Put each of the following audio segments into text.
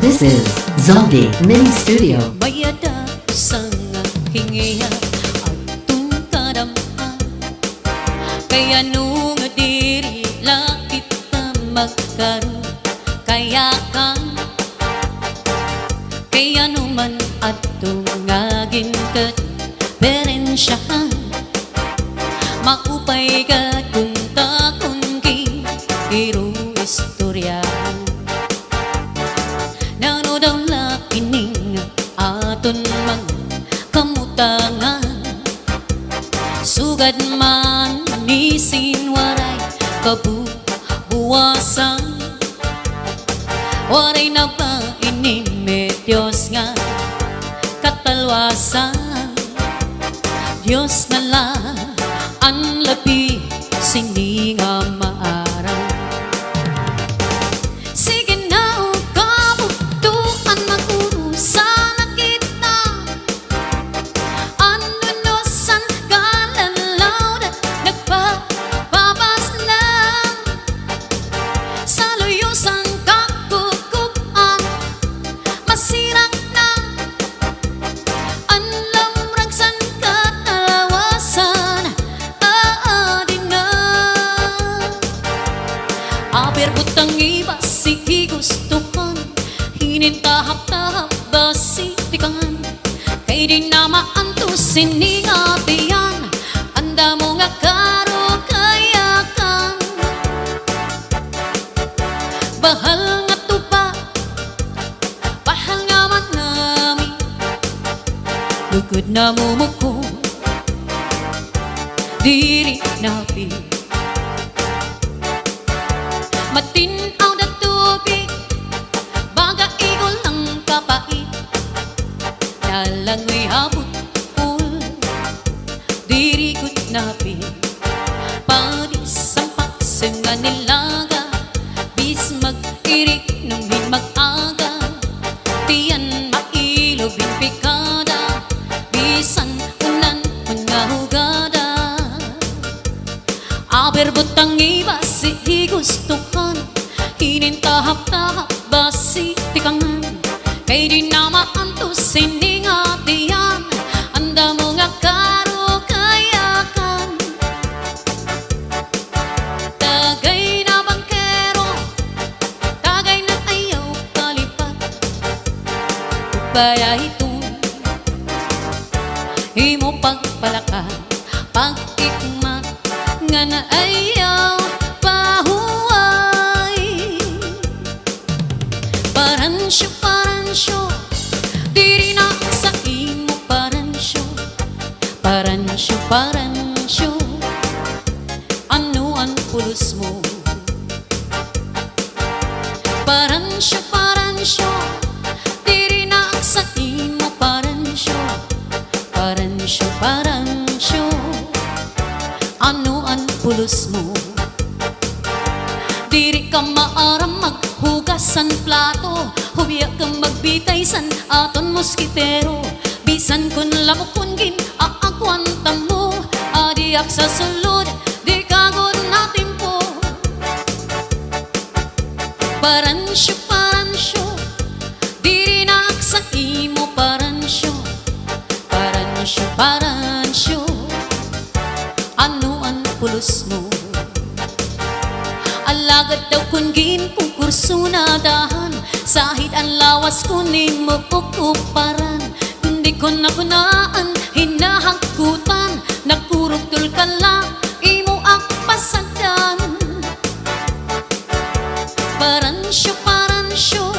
This is Zombie Mini Studio. Mayada sang hingiya atong kadama kaya nung diri la kita magkaroon kaya kang kaya numan atong gintet berensyahan maupay ka kung takon ki iro istorya nanodang lakining aton mang kamutangan sugad man nisin waray kabubuwasan waray na ba inimedyos nga katalwasan Diyos na la ang labi sini nga maaraw sige na o kabutuan magurusan na kita anunusan kalalaw na nagpapabas na sa luyusang kakukupan masirang na ang lamrang sang katalawasan aading na aber butang iba si gustuhan hinintahap-tahap ba si tikangan kay di na maantos siningatian anda mo nga karo kayakan bahal nga tupa bahal nga manami lugod na mumuko diri napi matinaw na tubig baga igol ng kapait nalangoy habot pul diri gud napi padisampak nga nilaga bis mag-irik nung mag-aga tiyan mailog pikada bisan ulan mga hugada aber butang iba si gustuhan hinintahap-tahap ba si tikangan kay di na maantos siningatian anda mo nga karo kayakan tagay na bangkero tagay na ayaw palipat kaya ito imo pagpalakan pag-ikmat nga na ayaw pahuway paransyo diri na sa imo paransyo ano ang pulos mo paransyo diri na sa imo paransyo ano ang pulos mo diri ka maaram maghugasan plato hubiya kang magbitay san aton moskitero bisan kun lamukon gin aakwanta mo adiak sa sulod di kagod na timpo paransyo diri na sa imo paransyo ano ang pulos mo alagad daw kun gin kurso na dahan sahid ang lawas kunin mo kukuparan kundi kon nakunaan hinahakutan nakurugtul ka lang imo akpasadan paransyo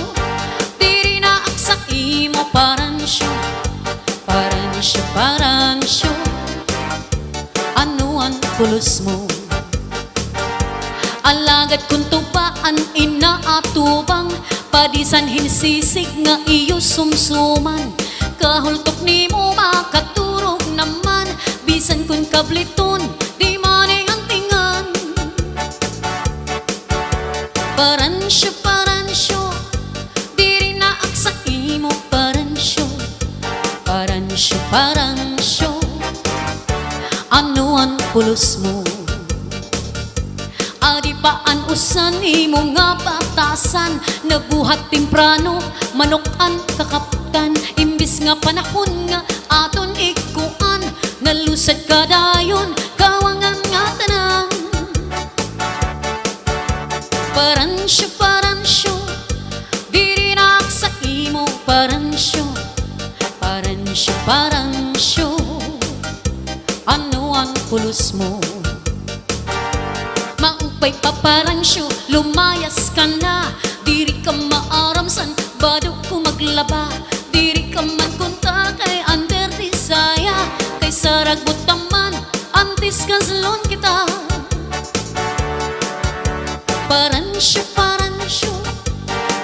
diri na sa imo paransyo ano ang pulos mo alagad kung tupaan inaatubang padisan hinsisig nga iyo sumsuman kahultok ni mo makaturog naman bisan kun kabliton di maning ang tingan paransyo diri na sa imo paransyo ano ang pulos mo Adi paan usan imo nga batasan, nabuhat temprano, manokan kakaptan. Imbis nga panahon nga aton ikuan, nalusad kadayon, kawangan nga tanan. Paransyo, diri na sa imo. Paransyo, ano ang pulos mo? Maupay pa paransyo, lumayas ka na. Diri ka maaramsan, bado ko maglaba. Diri ka man kunta kay under desaya, kay sarag butaman, antis kanslon kita. Paransyo,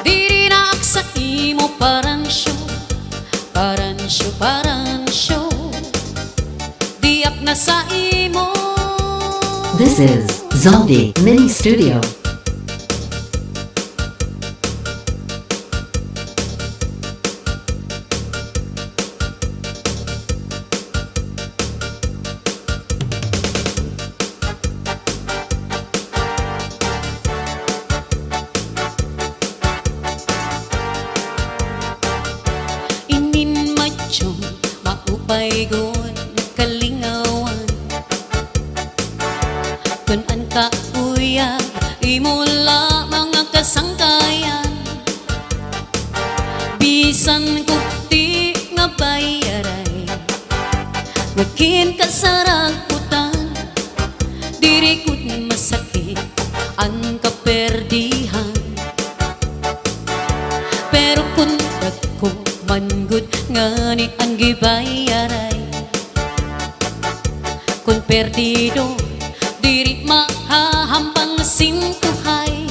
diri na sa imo. Paransyo, diak na sa imo. This is Zombie Mini Studio. Inin macho, maupay gon kalingawan. Kun an ka uya, imula mga kasangkayan. Bisan kukti nga bayaray, ngakin kasarakutan. Diri kud masakit ang kaperdihan. Pero kun ko manggod ngani ang gibayaray, kun perdido diri mahahampang sintuhay.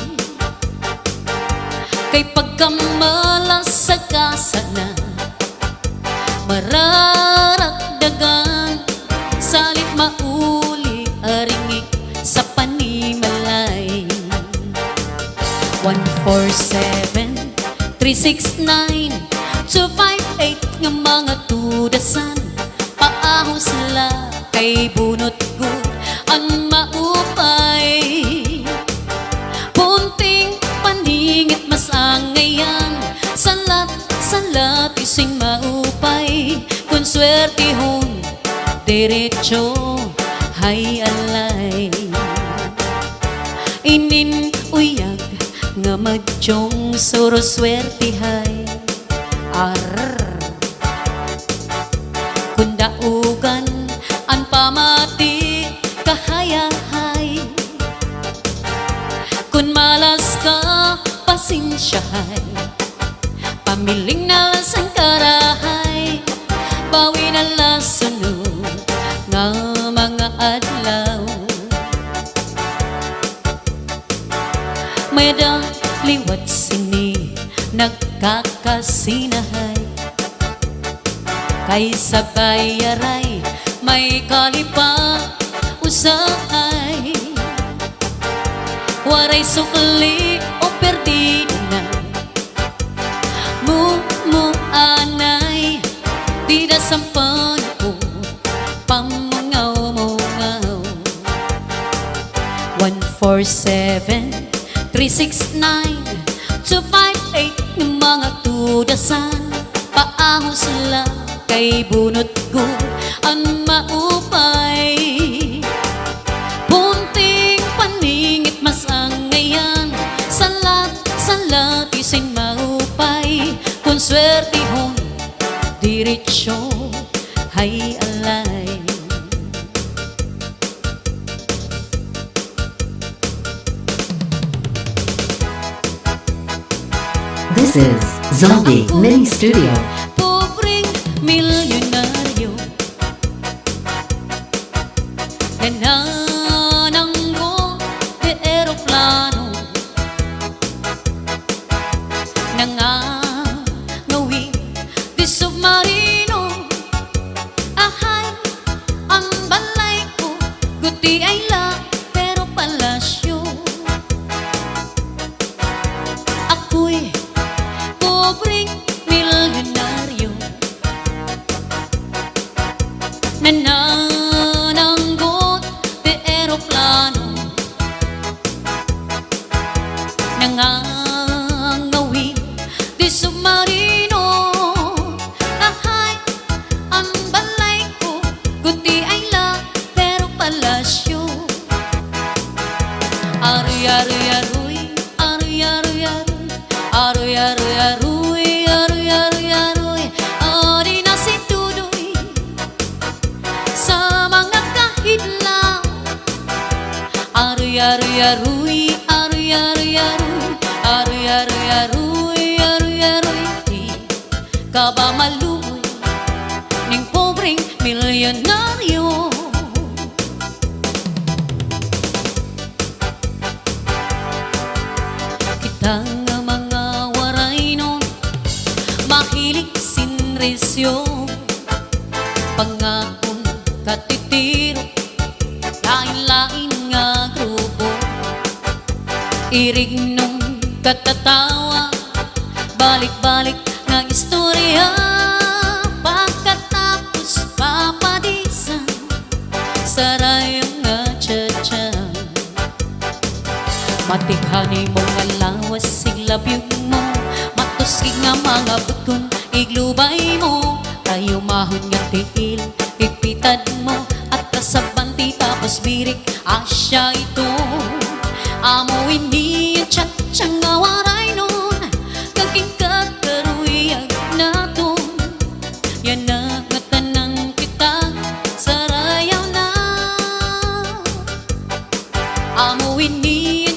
Kay pagkamalas sa kasana, mararagdagan salit mauli aringik sa panimalay. 147-369-258 nga mga tudasan, paahos la kay bunot good ang maupay. Punting paningit mas angayan, salat ising maupay. Kung swertihon, diretso hay alay. Inin uyag nga madjong suro swertihay. Arr, kung daugan ang pamati kahayahay. Kun malas ka, pasensyahay. Pamiling na lasang karahay, bawi na lasunod nga mga adlaw. May liwat sini nagkakasinahay, kay sa bayaray may kalipa usahay. Waray sukli o perdido na, anay di da sampan ko pamungaw-mungaw. 147-369-258 ng mga tudasan, paahos la kay bunot ko ang maupay. Punting paningit mas angayan, salat ising maupay. Kung swertihon, diretsyo hay alay. This is Zombie Mini Studio. Pobreng milyonaryo, nanananggo de eroplano, nangangawi di submarino. Ahay, ang balay ko, guti ay la, pero palasyo. Ako'y pobreng milyonaryo, Aroy, aroy, aroy, aroy, aroy, aroy, aroy, aroy, aroy, aroy, aroy, aroy, ari na si Tudoy sa mga kahitlaw. Aroy, aroy, aroy, aroy, aroy, aroy, aroy, aroy, aroy, aroy, aroy, di ka ba maluoy ning pobreng milyonaryo? Kita nga mga waray nun mahilig sinresyo, pangakon katitiro lain-lain nga grupo, irig nung katatawa, balik-balik nga istorya, pagkatapos papadisan sarayang nga tsa-tsa. Matikhani mo nga lawas siglabyog mo, matusig nga mga bukon iglubay mo, kayo mahon nga tiil pipitad mo, at kasabanti tapos birik asya ito. Amo ini ang tsa-tsa nga waray nun, kaging kakaruyag naton, yan na nga tanang kita sarayaw na. Amo ini